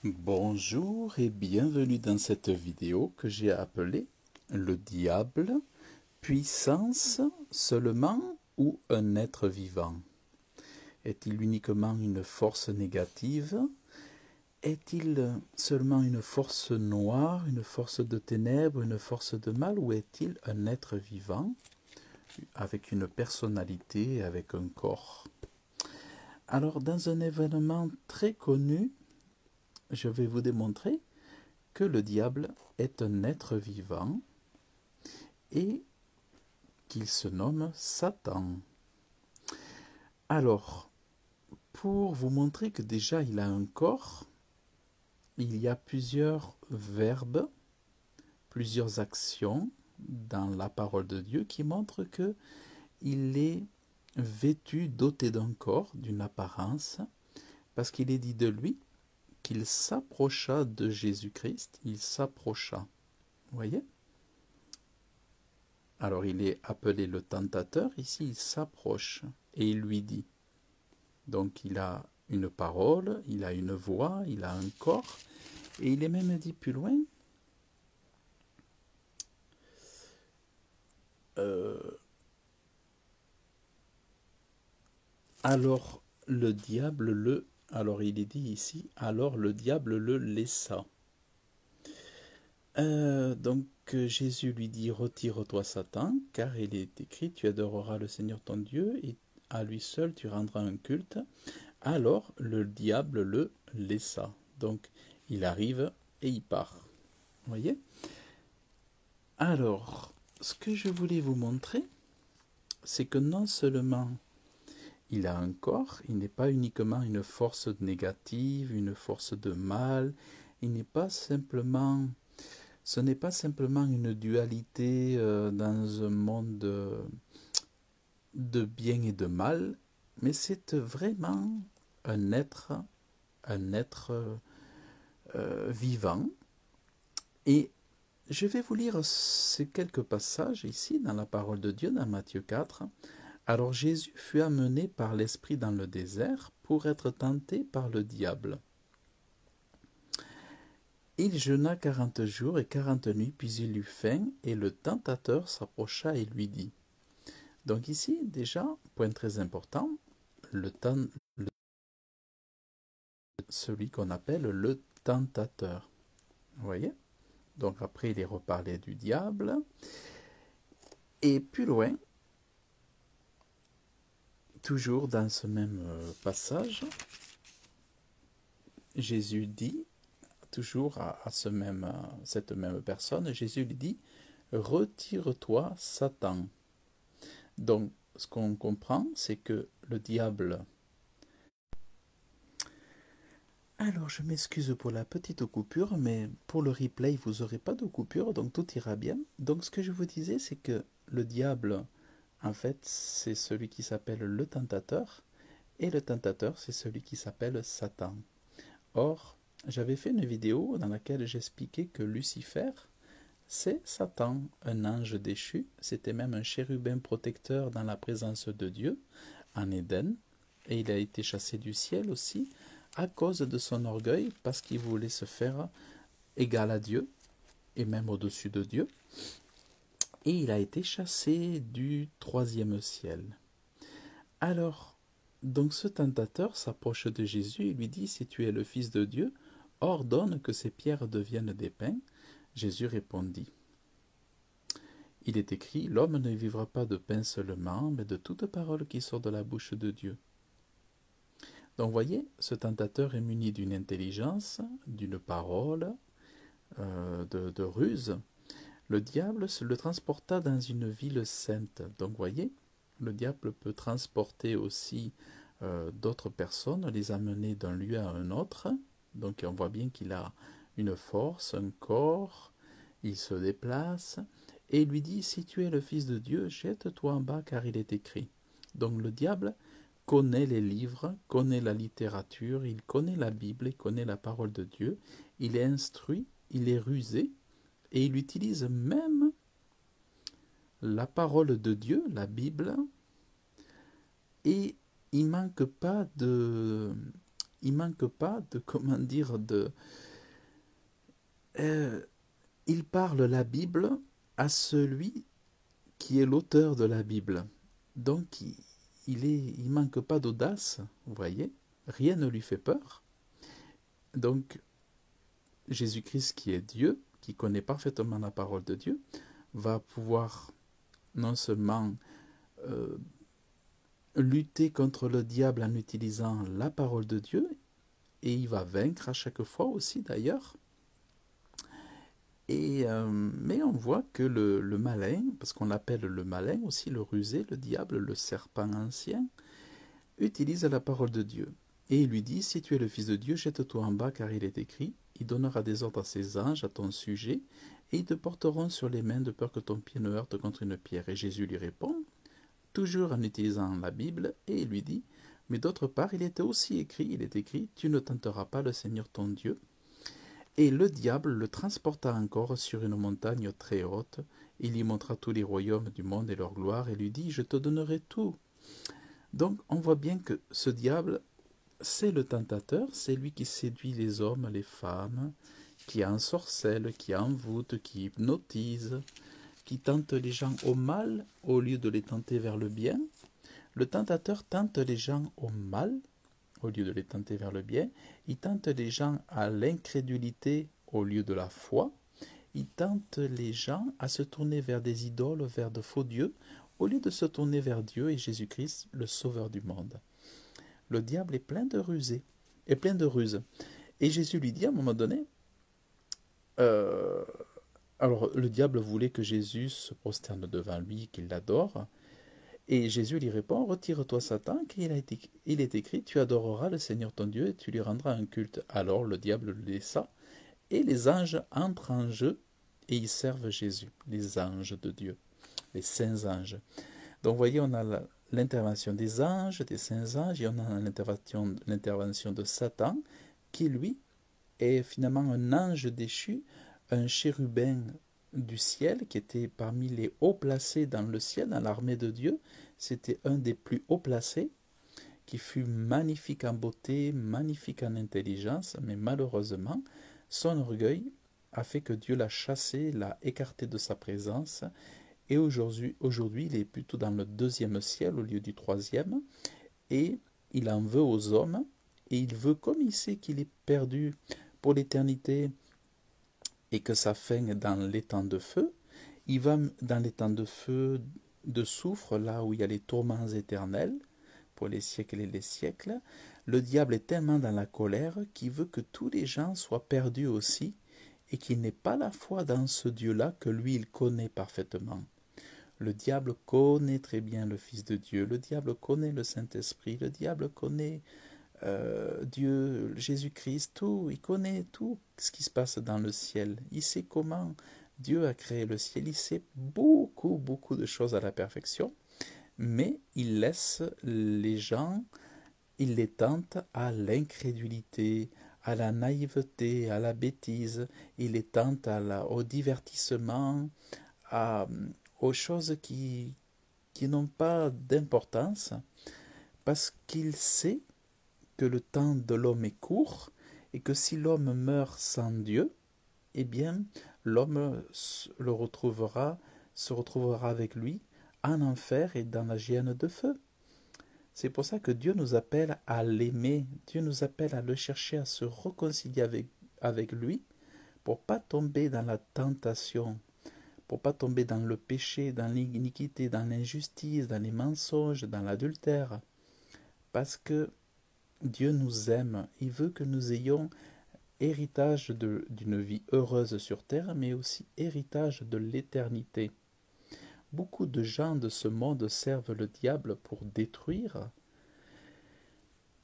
Bonjour et bienvenue dans cette vidéo que j'ai appelée Le diable, puissance seulement ou un être vivant? Est-il uniquement une force négative? Est-il seulement une force noire, une force de ténèbres, une force de mal, ou est-il un être vivant avec une personnalité, avec un corps? Alors, dans un événement très connu, je vais vous démontrer que le diable est un être vivant et qu'il se nomme Satan. Alors, pour vous montrer que déjà il a un corps, il y a plusieurs verbes, plusieurs actions dans la parole de Dieu qui montrent que il est vêtu, doté d'un corps, d'une apparence, parce qu'il est dit de lui qu'il s'approcha de Jésus-Christ, il s'approcha. Vous voyez? Alors il est appelé le tentateur, ici il s'approche et il lui dit. Donc il a une parole, il a une voix, il a un corps, et il est même dit plus loin, alors le diable le... Alors il est dit ici, alors le diable le laissa. Donc Jésus lui dit, retire-toi Satan, car il est écrit, tu adoreras le Seigneur ton Dieu, et à lui seul tu rendras un culte. Alors le diable le laissa. Donc il arrive et il part. Vous voyez? Alors, ce que je voulais vous montrer, c'est que non seulement il a un corps, il n'est pas uniquement une force négative, une force de mal, il n'est pas simplement, ce n'est pas simplement une dualité dans un monde de bien et de mal, mais c'est vraiment un être, un être vivant. Et je vais vous lire ces quelques passages ici dans la parole de Dieu, dans Matthieu 4. Alors Jésus fut amené par l'Esprit dans le désert pour être tenté par le diable. Il jeûna 40 jours et 40 nuits, puis il eut faim, et le tentateur s'approcha et lui dit. Donc ici, déjà, point très important, celui qu'on appelle le tentateur. Vous voyez? Donc après, il est reparlé du diable. Et plus loin, toujours dans ce même passage, Jésus dit, toujours à cette même personne, Jésus lui dit, retire-toi Satan. Donc, ce qu'on comprend, c'est que le diable... Alors, je m'excuse pour la petite coupure, mais pour le replay, vous n'aurez pas de coupure, donc tout ira bien. Donc, ce que je vous disais, c'est que le diable, en fait, c'est celui qui s'appelle le tentateur, et le tentateur, c'est celui qui s'appelle Satan. Or, j'avais fait une vidéo dans laquelle j'expliquais que Lucifer, c'est Satan, un ange déchu, c'était même un chérubin protecteur dans la présence de Dieu, en Éden, et il a été chassé du ciel aussi, à cause de son orgueil, parce qu'il voulait se faire égal à Dieu, et même au-dessus de Dieu, et il a été chassé du 3e ciel. Alors, donc ce tentateur s'approche de Jésus et lui dit, si tu es le Fils de Dieu, ordonne que ces pierres deviennent des pains. Jésus répondit, il est écrit, l'homme ne vivra pas de pain seulement, mais de toute parole qui sort de la bouche de Dieu. Donc, voyez, ce tentateur est muni d'une intelligence, d'une parole, de ruse. Le diable se le transporta dans une ville sainte. Donc, voyez, le diable peut transporter aussi d'autres personnes, les amener d'un lieu à un autre. Donc, on voit bien qu'il a une force, un corps, il se déplace, et il lui dit, si tu es le Fils de Dieu, jette-toi en bas, car il est écrit. Donc, le diable connaît les livres, connaît la littérature, il connaît la Bible, il connaît la parole de Dieu, il est instruit, il est rusé, et il utilise même la parole de Dieu, la Bible, et il il manque pas de, comment dire, euh, il parle la Bible à celui qui est l'auteur de la Bible. Donc, il manque pas d'audace, vous voyez, rien ne lui fait peur. Donc, Jésus-Christ, qui est Dieu, qui connaît parfaitement la parole de Dieu, va pouvoir non seulement euh, lutter contre le diable en utilisant la parole de Dieu, et il va vaincre à chaque fois aussi d'ailleurs. Mais on voit que le malin, parce qu'on l'appelle le malin aussi, le rusé, le diable, le serpent ancien, utilise la parole de Dieu. Et il lui dit, si tu es le Fils de Dieu, jette-toi en bas, car il est écrit, il donnera des ordres à ses anges à ton sujet, et ils te porteront sur les mains de peur que ton pied ne heurte contre une pierre. Et Jésus lui répond, toujours en utilisant la Bible, et il lui dit, mais d'autre part, il est écrit, tu ne tenteras pas le Seigneur ton Dieu. Et le diable le transporta encore sur une montagne très haute, il lui montra tous les royaumes du monde et leur gloire, et lui dit, je te donnerai tout. Donc on voit bien que ce diable, c'est le tentateur, c'est lui qui séduit les hommes, les femmes, qui ensorcelle, qui envoûte, qui hypnotise, qui tente les gens au mal au lieu de les tenter vers le bien. Le tentateur tente les gens au mal au lieu de les tenter vers le bien. Il tente les gens à l'incrédulité au lieu de la foi. Il tente les gens à se tourner vers des idoles, vers de faux dieux, au lieu de se tourner vers Dieu et Jésus-Christ, le Sauveur du monde. Le diable est plein de rusées, est plein de ruses. Et Jésus lui dit à un moment donné, euh, alors le diable voulait que Jésus se prosterne devant lui, qu'il l'adore. Et Jésus lui répond, retire-toi Satan, car il est écrit, tu adoreras le Seigneur ton Dieu et tu lui rendras un culte. Alors le diable le laissa, et les anges entrent en jeu, et ils servent Jésus, les anges de Dieu, les saints anges. Donc vous voyez, on a l'intervention des anges, des saints anges, et on a l'intervention de Satan, qui lui est finalement un ange déchu, un chérubin du ciel, qui était parmi les hauts placés dans le ciel, dans l'armée de Dieu. C'était un des plus hauts placés, qui fut magnifique en beauté, magnifique en intelligence, mais malheureusement, son orgueil a fait que Dieu l'a chassé, l'a écarté de sa présence, et aujourd'hui, il est plutôt dans le deuxième ciel au lieu du troisième, et il en veut aux hommes, et il veut, comme il sait qu'il est perdu pour l'éternité, et que sa fin est dans les temps de feu, il va dans les temps de feu, de soufre, là où il y a les tourments éternels, pour les siècles et les siècles. Le diable est tellement dans la colère qu'il veut que tous les gens soient perdus aussi, et qu'il n'ait pas la foi dans ce Dieu-là que lui, il connaît parfaitement. Le diable connaît très bien le Fils de Dieu, le diable connaît le Saint-Esprit, le diable connaît Dieu, Jésus-Christ, tout, il connaît tout ce qui se passe dans le ciel. Il sait comment Dieu a créé le ciel, il sait beaucoup, beaucoup de choses à la perfection, mais il laisse les gens, il les tente à l'incrédulité, à la naïveté, à la bêtise, il les tente au divertissement, à, aux choses qui n'ont pas d'importance, parce qu'il sait que le temps de l'homme est court et que si l'homme meurt sans Dieu, eh bien, l'homme se retrouvera avec lui en enfer et dans la géhenne de feu. C'est pour ça que Dieu nous appelle à l'aimer, Dieu nous appelle à le chercher, à se réconcilier avec lui, pour pas tomber dans la tentation, pour pas tomber dans le péché, dans l'iniquité, dans l'injustice, dans les mensonges, dans l'adultère. Parce que Dieu nous aime, il veut que nous ayons héritage d'une vie heureuse sur terre, mais aussi héritage de l'éternité. Beaucoup de gens de ce monde servent le diable pour détruire,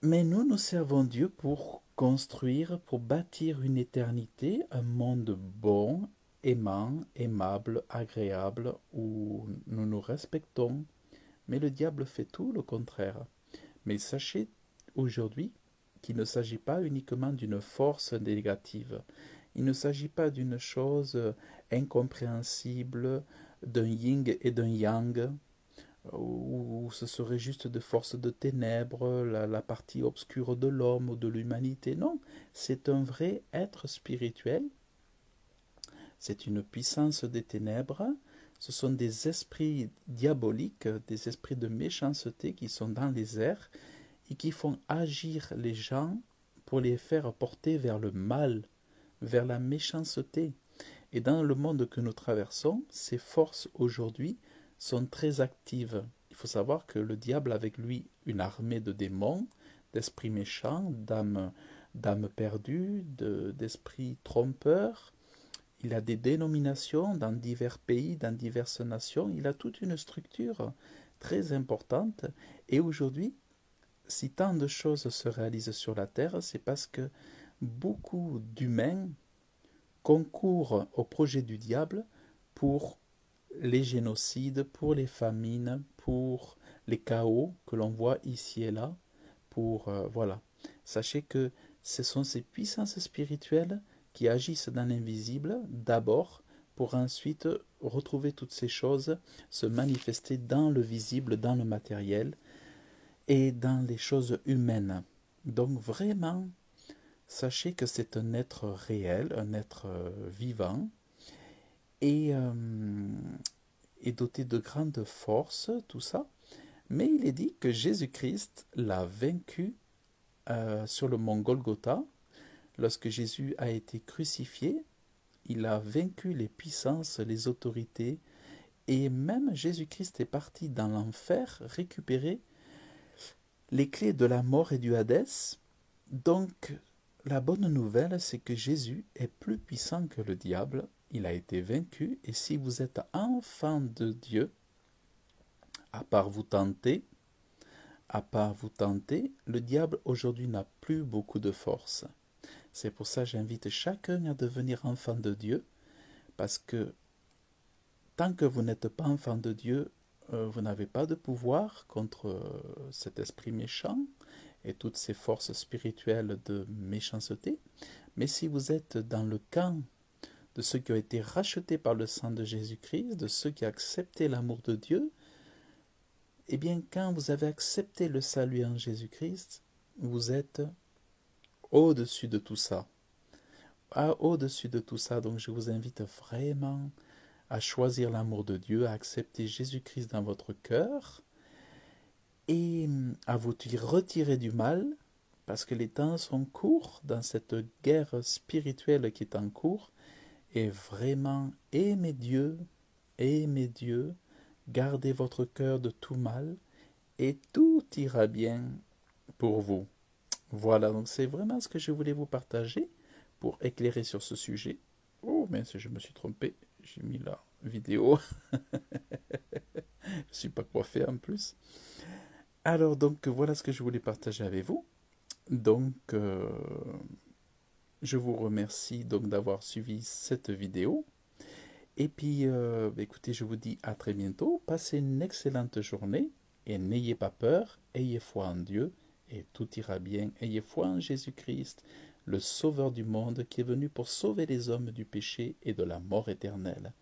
mais nous servons Dieu pour construire, pour bâtir une éternité, un monde bon, aimant, aimable, agréable, où nous nous respectons. Mais le diable fait tout le contraire. Mais sachez aujourd'hui qu'il ne s'agit pas uniquement d'une force négative. Il ne s'agit pas d'une chose incompréhensible, d'un yin et d'un yang, ou ce serait juste de forces de ténèbres, la partie obscure de l'homme ou de l'humanité. Non, c'est un vrai être spirituel, c'est une puissance des ténèbres, ce sont des esprits diaboliques, des esprits de méchanceté qui sont dans les airs et qui font agir les gens pour les faire porter vers le mal, vers la méchanceté. Et dans le monde que nous traversons, ces forces aujourd'hui sont très actives. Il faut savoir que le diable a avec lui une armée de démons, d'esprits méchants, d'âmes perdues, d'esprits trompeurs. Il a des dénominations dans divers pays, dans diverses nations. Il a toute une structure très importante. Et aujourd'hui, si tant de choses se réalisent sur la Terre, c'est parce que beaucoup d'humains concourent au projet du diable pour les génocides, pour les famines, pour les chaos que l'on voit ici et là, pour voilà. Sachez que ce sont ces puissances spirituelles qui agissent dans l'invisible d'abord pour ensuite retrouver toutes ces choses, se manifester dans le visible, dans le matériel et dans les choses humaines. Donc vraiment, sachez que c'est un être réel, un être vivant et, euh, et doté de grandes forces, tout ça. Mais il est dit que Jésus-Christ l'a vaincu sur le mont Golgotha. Lorsque Jésus a été crucifié, il a vaincu les puissances, les autorités, et même Jésus-Christ est parti dans l'enfer récupérer les clés de la mort et du Hadès. Donc, la bonne nouvelle, c'est que Jésus est plus puissant que le diable. Il a été vaincu, et si vous êtes enfant de Dieu, à part vous tenter, le diable aujourd'hui n'a plus beaucoup de force. C'est pour ça que j'invite chacun à devenir enfant de Dieu, parce que tant que vous n'êtes pas enfant de Dieu, vous n'avez pas de pouvoir contre cet esprit méchant et toutes ces forces spirituelles de méchanceté. Mais si vous êtes dans le camp de ceux qui ont été rachetés par le sang de Jésus-Christ, de ceux qui ont accepté l'amour de Dieu, eh bien, quand vous avez accepté le salut en Jésus-Christ, vous êtes au-dessus de tout ça. Au-dessus de tout ça, donc je vous invite vraiment à choisir l'amour de Dieu, à accepter Jésus-Christ dans votre cœur et à vous retirer du mal, parce que les temps sont courts dans cette guerre spirituelle qui est en cours, et vraiment aimez Dieu, gardez votre cœur de tout mal, et tout ira bien pour vous. Voilà, donc c'est vraiment ce que je voulais vous partager pour éclairer sur ce sujet. Oh, mais je me suis trompé, j'ai mis la vidéo. Je ne suis pas coiffé en plus. Alors, donc, voilà ce que je voulais partager avec vous. Donc, je vous remercie donc d'avoir suivi cette vidéo. Et puis, écoutez, je vous dis à très bientôt. Passez une excellente journée et n'ayez pas peur, ayez foi en Dieu et tout ira bien. Ayez foi en Jésus-Christ, le Sauveur du monde qui est venu pour sauver les hommes du péché et de la mort éternelle.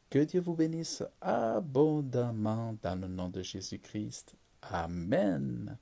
Que Dieu vous bénisse abondamment dans le nom de Jésus-Christ. Amen.